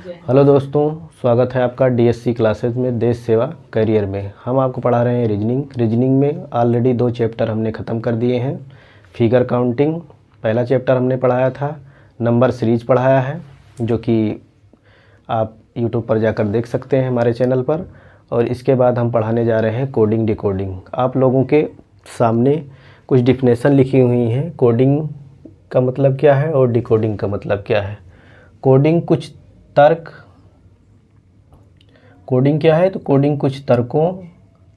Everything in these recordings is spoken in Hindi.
हेलो दोस्तों, स्वागत है आपका डीएससी क्लासेस में देश सेवा करियर में। हम आपको पढ़ा रहे हैं रीजनिंग में ऑलरेडी 2 चैप्टर हमने ख़त्म कर दिए हैं। फिगर काउंटिंग पहला चैप्टर हमने पढ़ाया था, नंबर सीरीज पढ़ाया है जो कि आप यूट्यूब पर जाकर देख सकते हैं हमारे चैनल पर। और इसके बाद हम पढ़ाने जा रहे हैं कोडिंग डिकोडिंग। आप लोगों के सामने कुछ डिफिनेशन लिखी हुई हैं, कोडिंग का मतलब क्या है और डिकोडिंग का मतलब क्या है। कोडिंग क्या है? तो कोडिंग कुछ तर्कों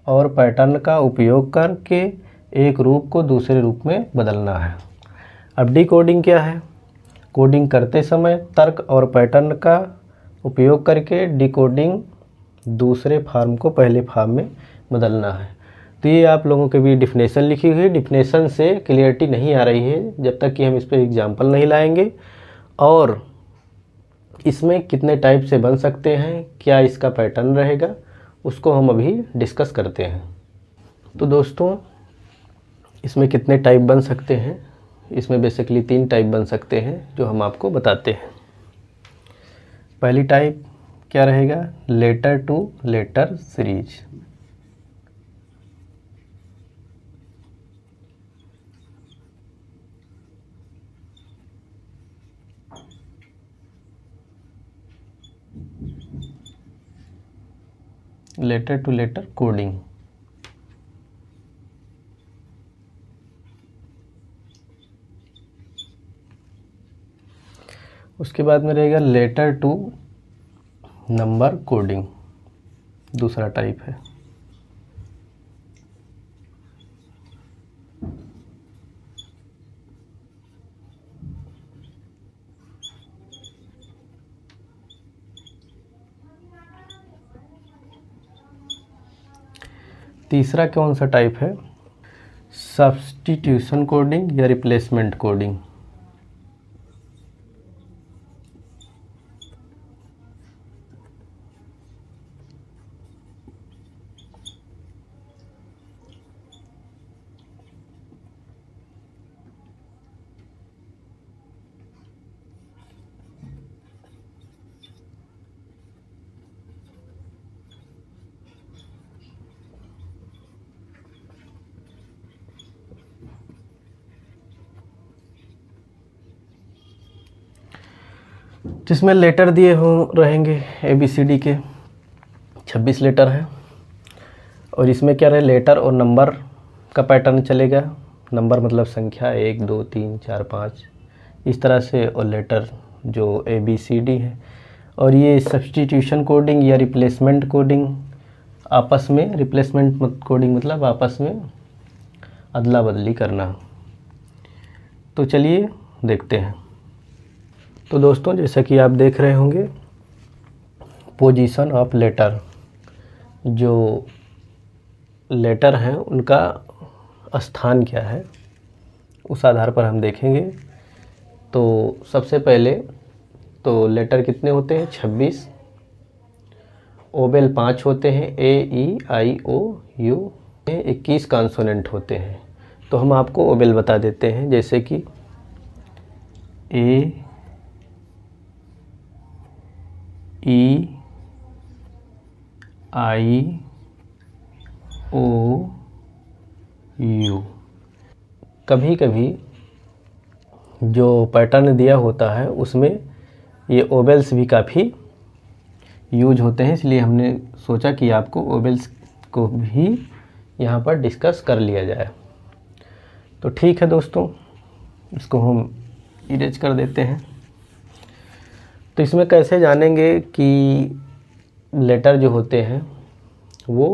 और पैटर्न का उपयोग करके एक रूप को दूसरे रूप में बदलना है। अब डिकोडिंग क्या है? कोडिंग करते समय तर्क और पैटर्न का उपयोग करके डिकोडिंग दूसरे फॉर्म को पहले फॉर्म में बदलना है। तो ये आप लोगों के भी डिफिनेशन लिखी हुई है। डिफिनेशन से क्लियरिटी नहीं आ रही है जब तक कि हम इस पर एग्जाम्पल नहीं लाएंगे। और इसमें कितने टाइप से बन सकते हैं, क्या इसका पैटर्न रहेगा, उसको हम अभी डिस्कस करते हैं। तो दोस्तों, इसमें कितने टाइप बन सकते हैं? इसमें बेसिकली 3 टाइप बन सकते हैं जो हम आपको बताते हैं। पहली टाइप क्या रहेगा? Letter to letter series. Letter to letter coding. उसके बाद में रहेगा लेटर टू नंबर कोडिंग, दूसरा टाइप है। तीसरा कौन सा टाइप है? सब्स्टिट्यूशन कोडिंग या रिप्लेसमेंट कोडिंग। जिसमें लेटर दिए हो रहेंगे ABCD के 26 लेटर हैं। और इसमें क्या रहे, लेटर और नंबर का पैटर्न चलेगा। नंबर मतलब संख्या 1 2 3 4 5 इस तरह से, और लेटर जो ABCD है। और ये सब्स्टिट्यूशन कोडिंग या रिप्लेसमेंट कोडिंग आपस में, रिप्लेसमेंट कोडिंग मतलब आपस में अदला बदली करना। तो चलिए देखते हैं। तो दोस्तों, जैसा कि आप देख रहे होंगे, पोजीशन ऑफ लेटर, जो लेटर हैं उनका स्थान क्या है, उस आधार पर हम देखेंगे। तो सबसे पहले तो लेटर कितने होते हैं? 26। ओवेल 5 होते हैं, A E I O U। 21 consonant होते हैं। तो हम आपको ओवेल बता देते हैं, जैसे कि A E I O U। कभी कभी जो पैटर्न दिया होता है उसमें ये ओवेल्स भी काफ़ी यूज होते हैं, इसलिए हमने सोचा कि आपको ओवेल्स को भी यहाँ पर डिस्कस कर लिया जाए। तो ठीक है दोस्तों, इसको हम इरेज कर देते हैं। तो इसमें कैसे जानेंगे कि लेटर जो होते हैं वो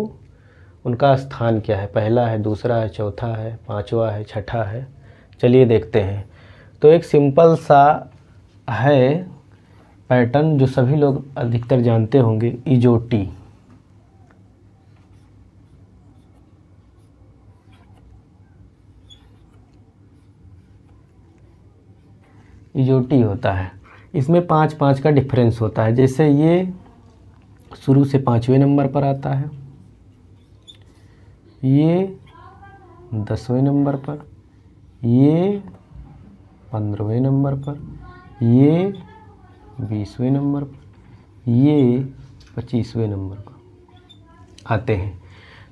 उनका स्थान क्या है, पहला है, दूसरा है, चौथा है, पांचवा है, छठा है। चलिए देखते हैं। तो एक सिंपल सा है पैटर्न जो सभी लोग अधिकतर जानते होंगे, इजोटी। इजोटी होता है। इसमें 5-5 का डिफरेंस होता है। जैसे ये शुरू से 5वें नंबर पर आता है, ये 10वें नंबर पर, ये 15वें नंबर पर, ये 20वें नंबर पर, ये 25वें नंबर पर आते हैं।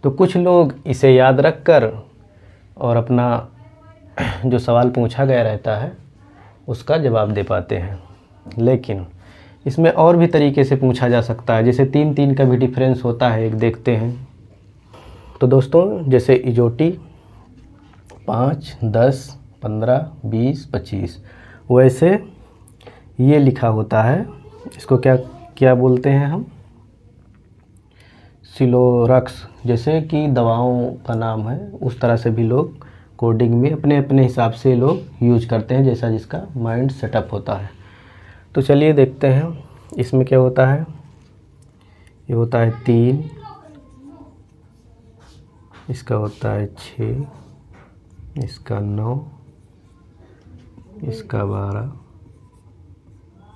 तो कुछ लोग इसे याद रखकर और अपना जो सवाल पूछा गया रहता है उसका जवाब दे पाते हैं। लेकिन इसमें और भी तरीके से पूछा जा सकता है, जैसे 3-3 का भी डिफरेंस होता है, एक देखते हैं। तो दोस्तों जैसे इजोटी 5, 10, 15, 20, 25, वैसे ये लिखा होता है, इसको क्या क्या बोलते हैं हम, सिलोरक्स, जैसे कि दवाओं का नाम है, उस तरह से भी लोग कोडिंग में अपने अपने हिसाब से लोग यूज करते हैं, जैसा जिसका माइंड सेटअप होता है। तो चलिए देखते हैं इसमें क्या होता है। ये होता है 3, इसका होता है 6, इसका 9, इसका 12,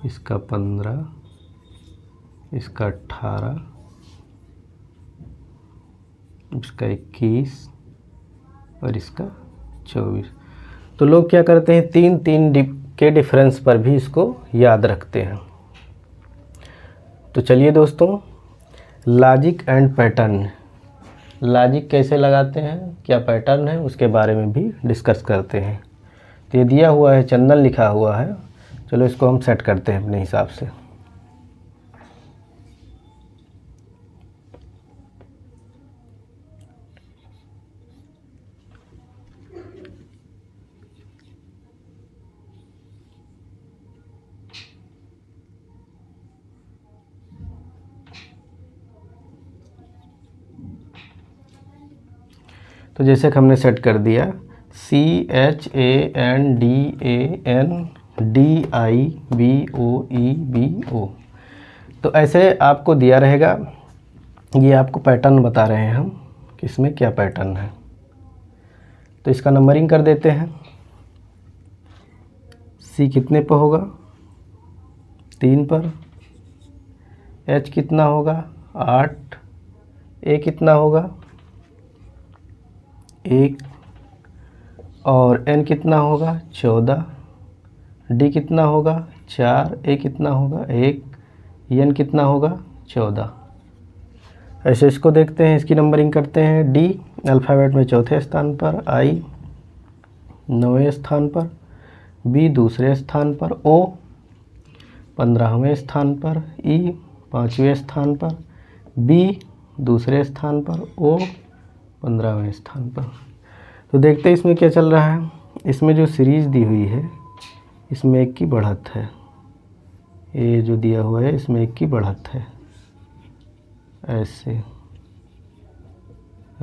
इसका 15, इसका 18, इसका 21 और इसका 24। तो लोग क्या करते हैं, 3-3 के डिफरेंस पर भी इसको याद रखते हैं। तो चलिए दोस्तों, लॉजिक एंड पैटर्न, लॉजिक कैसे लगाते हैं, क्या पैटर्न है, उसके बारे में भी डिस्कस करते हैं। तो ये दिया हुआ है, चंदन लिखा हुआ है, चलो इसको हम सेट करते हैं अपने हिसाब से। तो जैसे कि हमने सेट कर दिया, CHANDANDIBOEBO, तो ऐसे आपको दिया रहेगा। ये आपको पैटर्न बता रहे हैं हम कि इसमें क्या पैटर्न है। तो इसका नंबरिंग कर देते हैं। C कितने पर होगा, 3 पर। H कितना होगा, 8। A कितना होगा, 1। और N कितना होगा, 14। D कितना होगा, 4। A कितना होगा, 1। N कितना होगा, 14। ऐसे इसको देखते हैं, इसकी नंबरिंग करते हैं। D अल्फ़ाबेट में चौथे स्थान पर, I 9वें स्थान पर, B दूसरे स्थान पर, O 15वें स्थान पर, E 5वें स्थान पर, B दूसरे स्थान पर, O 15वें स्थान पर। तो देखते हैं इसमें क्या चल रहा है। इसमें जो सीरीज़ दी हुई है, इसमें 1 की बढ़त है। ये जो दिया हुआ है इसमें 1 की बढ़त है, ऐसे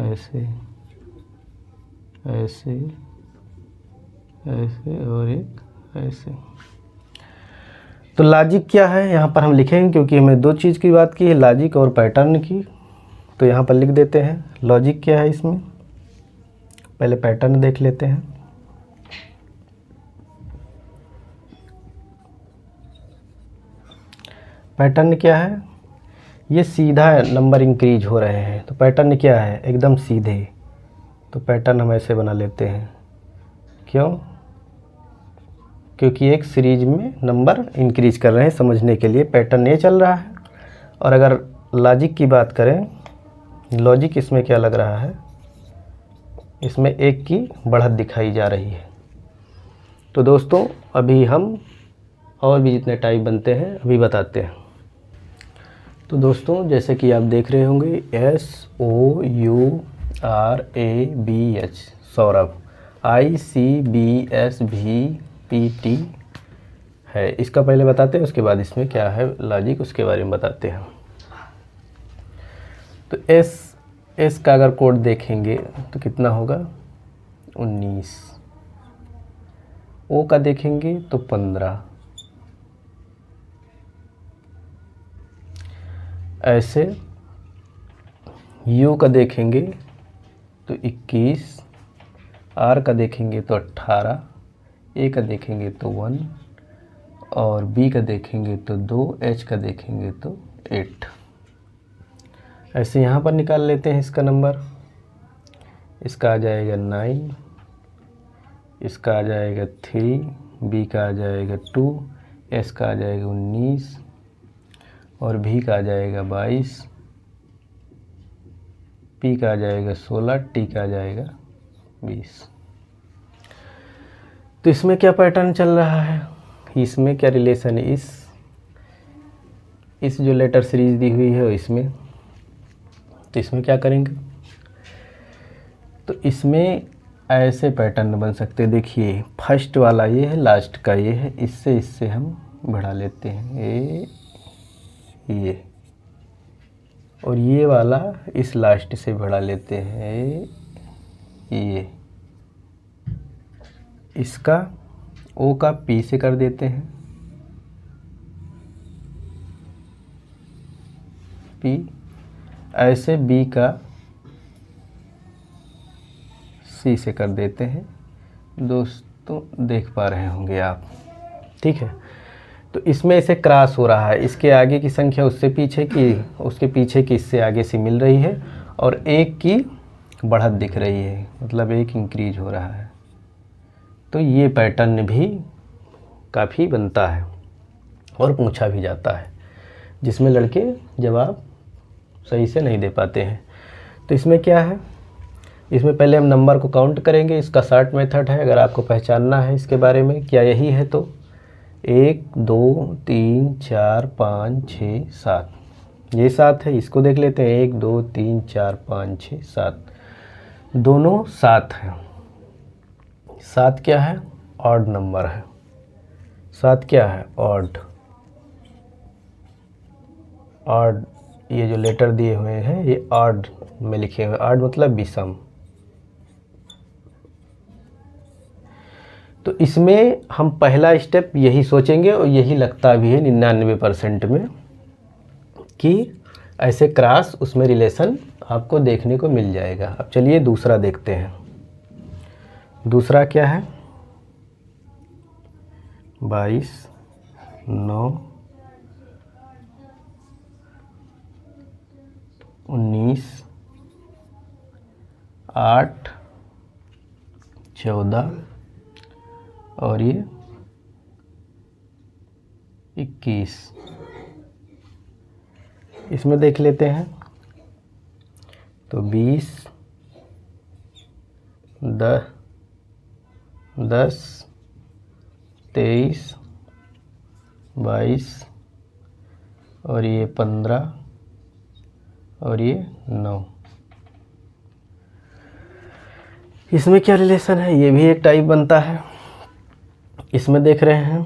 ऐसे ऐसे ऐसे और एक ऐसे। तो लॉजिक क्या है यहाँ पर हम लिखेंगे, क्योंकि हमें 2 चीज़ की बात की है, लॉजिक और पैटर्न की। तो यहाँ पर लिख देते हैं लॉजिक क्या है इसमें। पहले पैटर्न देख लेते हैं। पैटर्न क्या है, ये सीधा नंबर इंक्रीज हो रहे हैं। तो पैटर्न क्या है, एकदम सीधे। तो पैटर्न हम ऐसे बना लेते हैं, क्यों, क्योंकि एक सीरीज में नंबर इंक्रीज कर रहे हैं, समझने के लिए पैटर्न ये चल रहा है। और अगर लॉजिक की बात करें, लॉजिक इसमें क्या लग रहा है, इसमें 1 की बढ़त दिखाई जा रही है। तो दोस्तों अभी हम और भी जितने टाइप बनते हैं अभी बताते हैं। तो दोस्तों जैसे कि आप देख रहे होंगे, SOURABH सौरभ, ICBSVPT है। इसका पहले बताते हैं, उसके बाद इसमें क्या है लॉजिक उसके बारे में बताते हैं। तो एस का अगर कोड देखेंगे तो कितना होगा, 19। O का देखेंगे तो 15। ऐसे U का देखेंगे तो 21, R का देखेंगे तो 18, A का देखेंगे तो 1 और B का देखेंगे तो 2, H का देखेंगे तो 8। ऐसे यहाँ पर निकाल लेते हैं इसका नंबर। इसका आ जाएगा 9, इसका आ जाएगा 3, B का आ जाएगा 2, S का आ जाएगा 19 और भी का आ जाएगा 22, पी का आ जाएगा 16, टी का आ जाएगा 20। तो इसमें क्या पैटर्न चल रहा है, इसमें क्या रिलेशन है, इस जो लेटर सीरीज दी हुई है इसमें, तो इसमें क्या करेंगे, तो इसमें ऐसे पैटर्न बन सकते हैं। देखिए फर्स्ट वाला ये है, लास्ट का ये है, इससे हम बढ़ा लेते हैं ये, और ये वाला इस लास्ट से बढ़ा लेते हैं ये, इसका ओ का पी से कर देते हैं, पी, ऐसे बी का सी से कर देते हैं। दोस्तों देख पा रहे होंगे आप, ठीक है। तो इसमें इसे क्रॉस हो रहा है, इसके आगे की संख्या उससे पीछे की, उसके पीछे की इससे आगे से मिल रही है, और एक की बढ़त दिख रही है, मतलब एक इंक्रीज हो रहा है। तो ये पैटर्न भी काफ़ी बनता है और पूछा भी जाता है, जिसमें लड़के जवाब सही से नहीं दे पाते हैं। तो इसमें क्या है, इसमें पहले हम नंबर को काउंट करेंगे, इसका शॉर्ट मेथड है, अगर आपको पहचानना है इसके बारे में क्या यही है तो 1 2 3 4 5 6 7, ये 7 है, इसको देख लेते हैं 1 2 3 4 5 6 7, दोनों 7 हैं। 7 क्या है, ऑड नंबर है, 7 क्या है, ऑड, ये जो लेटर दिए हुए हैं ये ऑड में लिखे हुए, ऑड मतलब विषम। तो इसमें हम पहला स्टेप यही सोचेंगे, और यही लगता भी है 99% में, कि ऐसे क्रॉस उसमें रिलेशन आपको देखने को मिल जाएगा। अब चलिए दूसरा देखते हैं। दूसरा क्या है, 22 9 19 8 14 और ये 21। इसमें देख लेते हैं तो 20 10 23 22 और ये 15 और ये 9। इसमें क्या रिलेशन है, ये भी एक टाइप बनता है। इसमें देख रहे हैं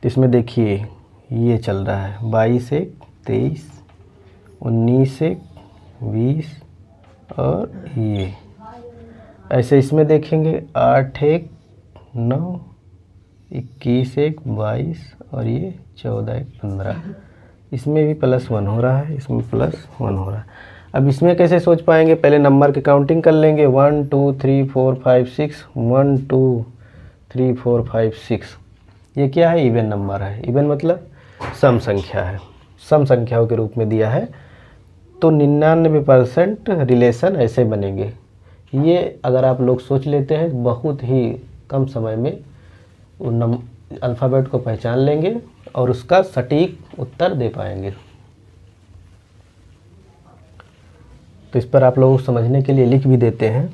तो इसमें देखिए ये चल रहा है 22 1 23 19 1 20 और ये ऐसे इसमें देखेंगे 8 1 9 21 1 22 और ये 14 1 15। इसमें भी +1 हो रहा है, इसमें +1 हो रहा है। अब इसमें कैसे सोच पाएंगे, पहले नंबर की काउंटिंग कर लेंगे 1 2 3 4 5 6 1 2 3 4 5 6। ये क्या है, इवन नंबर है। इवन मतलब सम संख्या है, सम संख्याओं के रूप में दिया है। तो 99% रिलेशन ऐसे बनेंगे। ये अगर आप लोग सोच लेते हैं बहुत ही कम समय में अल्फ़ाबेट को पहचान लेंगे और उसका सटीक उत्तर दे पाएंगे। तो इस पर आप लोगों को समझने के लिए लिख भी देते हैं।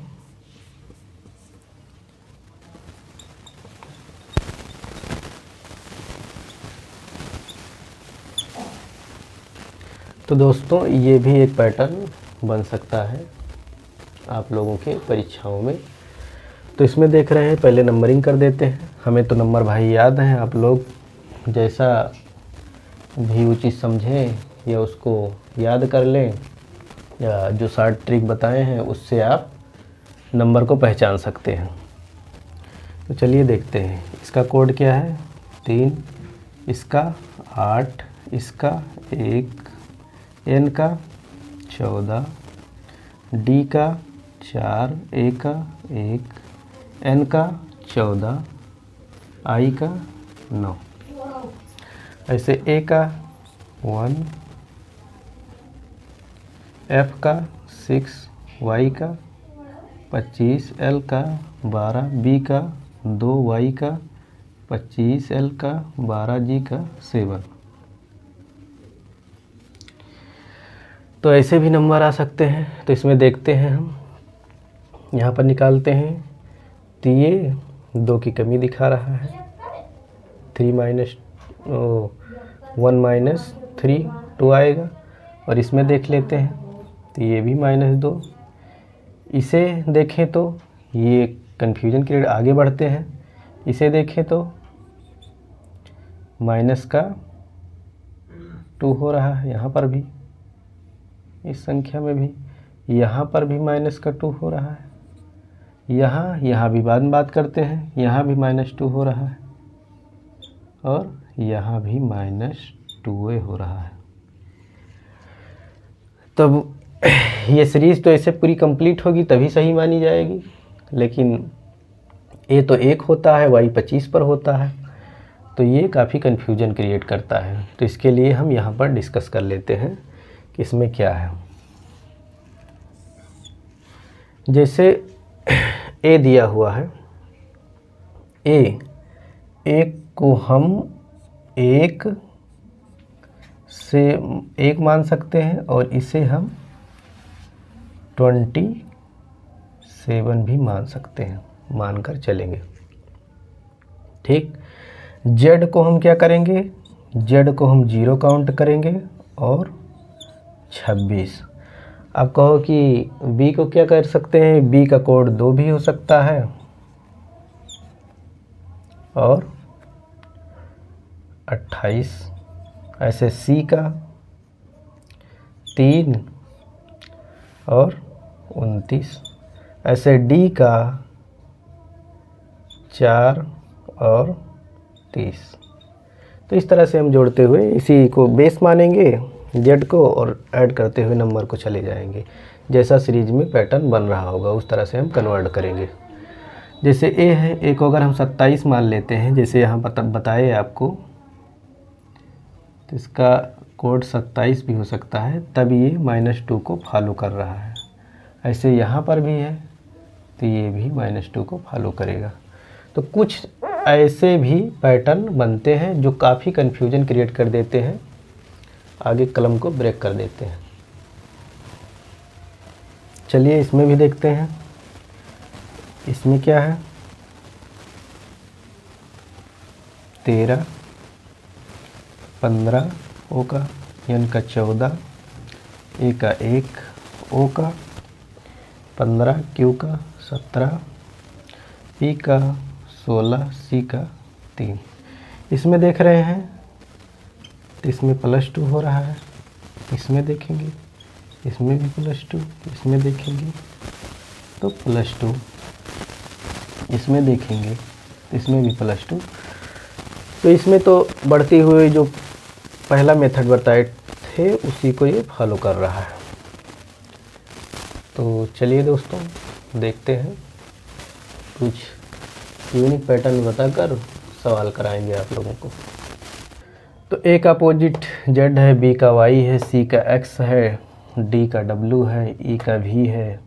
तो दोस्तों ये भी एक पैटर्न बन सकता है आप लोगों के परीक्षाओं में। तो इसमें देख रहे हैं, पहले नंबरिंग कर देते हैं। हमें तो नंबर भाई याद हैं, आप लोग जैसा भी उचित समझें या उसको याद कर लें, या जो शॉर्ट ट्रिक बताए हैं उससे आप नंबर को पहचान सकते हैं। तो चलिए देखते हैं। इसका कोड क्या है, 3, इसका 8, इसका 1, एन का 14, डी का 4, ए का 1, एन का 14, आई का 9, ऐसे ए का 1, एफ का 6, वाई का 25, एल का 12, बी का 2, वाई का 25, एल का 12, जी का 7। तो ऐसे भी नंबर आ सकते हैं। तो इसमें देखते हैं हम, यहाँ पर निकालते हैं तो ये 2 की कमी दिखा रहा है, 1 माइनस 3 2 आएगा। और इसमें देख लेते हैं तो ये भी -2। इसे देखें तो ये कन्फ्यूजन क्रिएट, आगे बढ़ते हैं। इसे देखें तो माइनस का 2 हो रहा है, यहाँ पर भी, इस संख्या में भी, यहाँ पर भी माइनस का 2 हो रहा है, यहाँ भी बाद में बात करते हैं, यहाँ भी -2 हो रहा है और यहाँ भी -2 हो रहा है। तब ये सीरीज़ तो ऐसे पूरी कंप्लीट होगी तभी सही मानी जाएगी, लेकिन ए तो 1 होता है, y 25 पर होता है, तो ये काफ़ी कन्फ्यूजन क्रिएट करता है। तो इसके लिए हम यहाँ पर डिस्कस कर लेते हैं कि इसमें क्या है। जैसे ए दिया हुआ है, ए को हम 1 से 1 मान सकते हैं और इसे हम 27 भी मान सकते हैं, मानकर चलेंगे। ठीक। जेड को हम क्या करेंगे, जेड को हम 0 काउंट करेंगे और 26। आप कहो कि बी को क्या कर सकते हैं, बी का कोड 2 भी हो सकता है और 28। ऐसे सी का 3 और 29। ऐसे डी का 4 और 30। तो इस तरह से हम जोड़ते हुए इसी को बेस मानेंगे जेड को और ऐड करते हुए नंबर को चले जाएंगे। जैसा सीरीज में पैटर्न बन रहा होगा उस तरह से हम कन्वर्ट करेंगे। जैसे ए है, ए को अगर हम 27 मान लेते हैं, जैसे यहाँ बताए आपको, तो इसका कोड 27 भी हो सकता है, तब ये -2 को फॉलो कर रहा है। ऐसे यहाँ पर भी है तो ये भी -2 को फॉलो करेगा। तो कुछ ऐसे भी पैटर्न बनते हैं जो काफ़ी कन्फ्यूजन क्रिएट कर देते हैं, आगे कलम को ब्रेक कर देते हैं। चलिए इसमें भी देखते हैं। इसमें क्या है, 13 15 ओ का, एन का 14, ए का 1, ओ का 15, क्यू का 17, पी का 16, सी का 3। इसमें देख रहे हैं तो इसमें +2 हो रहा है, इसमें देखेंगे इसमें भी +2, इसमें देखेंगे तो +2, इसमें देखेंगे तो इसमें भी +2। तो इसमें तो बढ़ती हुई जो पहला मेथड बताए थे उसी को ये फॉलो कर रहा है। तो चलिए दोस्तों देखते हैं, कुछ यूनिक पैटर्न बताकर सवाल कराएंगे आप लोगों को। तो ए का अपोजिट जेड है, बी का वाई है, सी का एक्स है, डी का डब्ल्यू है, ई का वी है,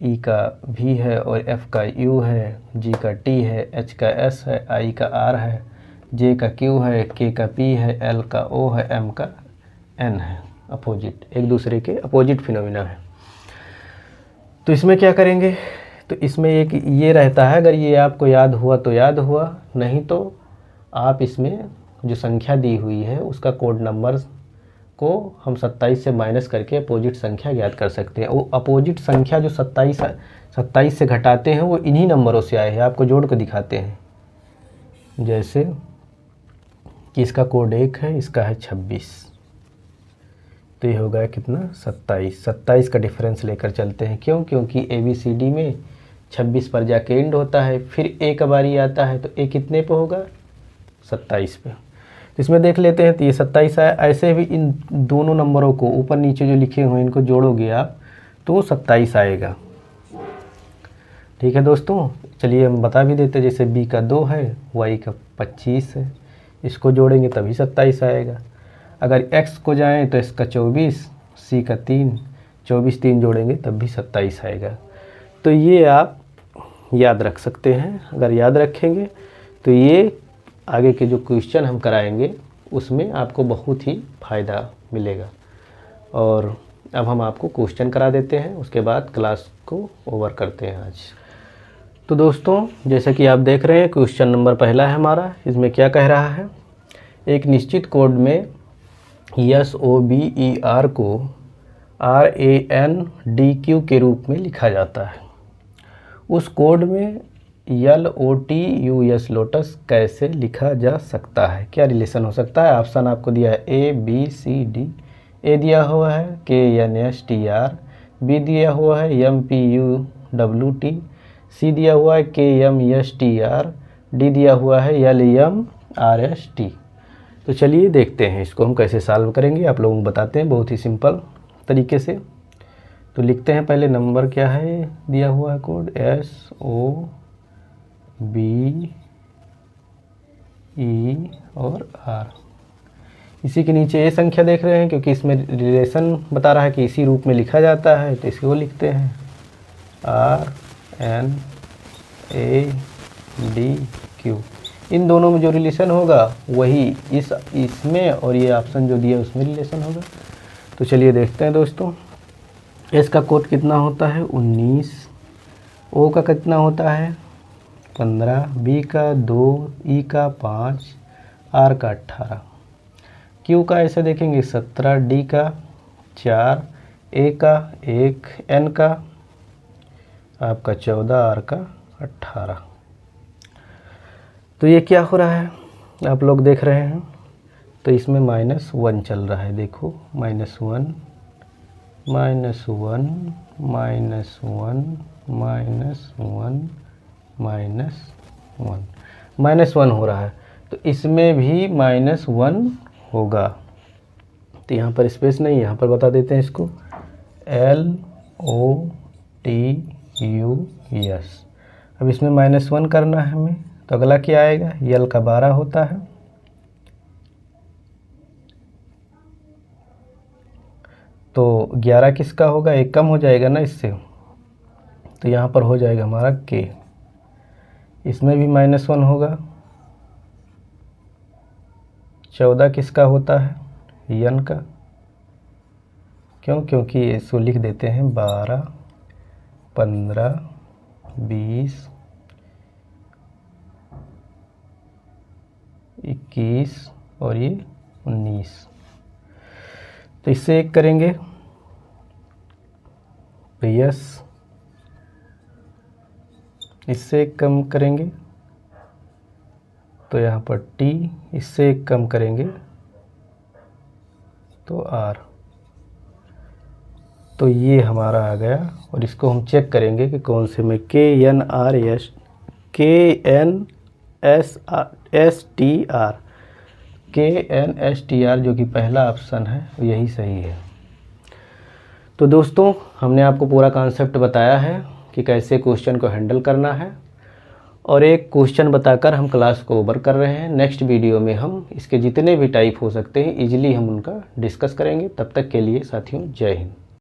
ई का वी है और एफ का यू है, जी का टी है, एच का एस है, आई का आर है, जे का क्यू है, के का पी है, एल का ओ है, एम का एन है। अपोजिट, एक दूसरे के अपोजिट फिनोमिना है। तो इसमें क्या करेंगे, तो इसमें एक ये रहता है, अगर ये आपको याद हुआ तो याद हुआ, नहीं तो आप इसमें जो संख्या दी हुई है उसका कोड नंबर को हम 27 से माइनस करके अपोजिट संख्या ज्ञात कर सकते हैं। वो अपोजिट संख्या जो 27 से घटाते हैं वो इन्हीं नंबरों से आए हैं, आपको जोड़ कर दिखाते हैं। जैसे कि इसका कोड 1 है, इसका है 26, तो ये हो गया कितना 27 का डिफरेंस लेकर चलते हैं। क्यों, क्योंकि ABCD में 26 पर जाके एंड होता है, फिर ए का बारी आता है तो ए कितने पे होगा 27 पे। तो इसमें देख लेते हैं तो ये 27 है। ऐसे भी इन दोनों नंबरों को ऊपर नीचे जो लिखे हुए हैं इनको जोड़ोगे आप तो 27 आएगा। ठीक है दोस्तों, चलिए हम बता भी देते हैं। जैसे बी का 2 है, वाई का 25 है, इसको जोड़ेंगे तभी 27 आएगा। अगर x को जाएं तो इसका 24, सी का 3, 24 3 जोड़ेंगे तब भी 27 आएगा। तो ये आप याद रख सकते हैं। अगर याद रखेंगे तो ये आगे के जो क्वेश्चन हम कराएंगे उसमें आपको बहुत ही फ़ायदा मिलेगा। और अब हम आपको क्वेश्चन करा देते हैं, उसके बाद क्लास को ओवर करते हैं आज। तो दोस्तों जैसा कि आप देख रहे हैं क्वेश्चन नंबर पहला है हमारा। इसमें क्या कह रहा है, एक निश्चित कोड में SOBER को RANDQ के रूप में लिखा जाता है। उस कोड में LOTUS लोटस कैसे लिखा जा सकता है? क्या रिलेशन हो सकता है? ऑप्शन आपको दिया है ABCD। ए दिया हुआ है KNSTR, बी दिया हुआ है MPUWT, सी दिया हुआ है KMSTR, डी दिया हुआ है LMRST। तो चलिए देखते हैं इसको हम कैसे सॉल्व करेंगे, आप लोगों को बताते हैं बहुत ही सिंपल तरीके से। तो लिखते हैं पहले नंबर क्या है दिया हुआ है कोड SOBE और R। इसी के नीचे ये संख्या देख रहे हैं क्योंकि इसमें रिलेशन बता रहा है कि इसी रूप में लिखा जाता है, तो इसको लिखते हैं RNADQ। इन दोनों में जो रिलेशन होगा वही इसमें और ये ऑप्शन जो दिया उसमें रिलेशन होगा। तो चलिए देखते हैं दोस्तों। एस का कोड कितना होता है 19, ओ का कितना होता है 15, बी का 2, ई का 5, आर का 18, क्यू का ऐसे देखेंगे 17, डी का 4, ए का 1, एन का आपका 14, आर का 18। तो ये क्या हो रहा है आप लोग देख रहे हैं, तो इसमें -1 चल रहा है। देखो -1 -1 -1 -1 हो रहा है, तो इसमें भी -1 होगा। तो यहाँ पर स्पेस नहीं, यहाँ पर बता देते हैं इसको LOTUS। अब इसमें -1 करना है हमें, तो अगला क्या आएगा, यल का 12 होता है, तो 11 किसका होगा, एक कम हो जाएगा ना इससे, तो यहाँ पर हो जाएगा हमारा K। इसमें भी -1 होगा, 14 किसका होता है यन का, क्योंकि इसको लिख देते हैं 12, 15, 20, 21 और ये 19। तो इससे एक करेंगे तो यस, इससे एक कम करेंगे तो यहाँ पर टी, इससे एक कम करेंगे तो आर। तो ये हमारा आ गया, और इसको हम चेक करेंगे कि कौन से में KNSTR जो कि पहला ऑप्शन है यही सही है। तो दोस्तों हमने आपको पूरा कॉन्सेप्ट बताया है कि कैसे क्वेश्चन को हैंडल करना है, और एक क्वेश्चन बताकर हम क्लास को ओवर कर रहे हैं। नेक्स्ट वीडियो में हम इसके जितने भी टाइप हो सकते हैं इजीली हम उनका डिस्कस करेंगे। तब तक के लिए साथियों जय हिंद।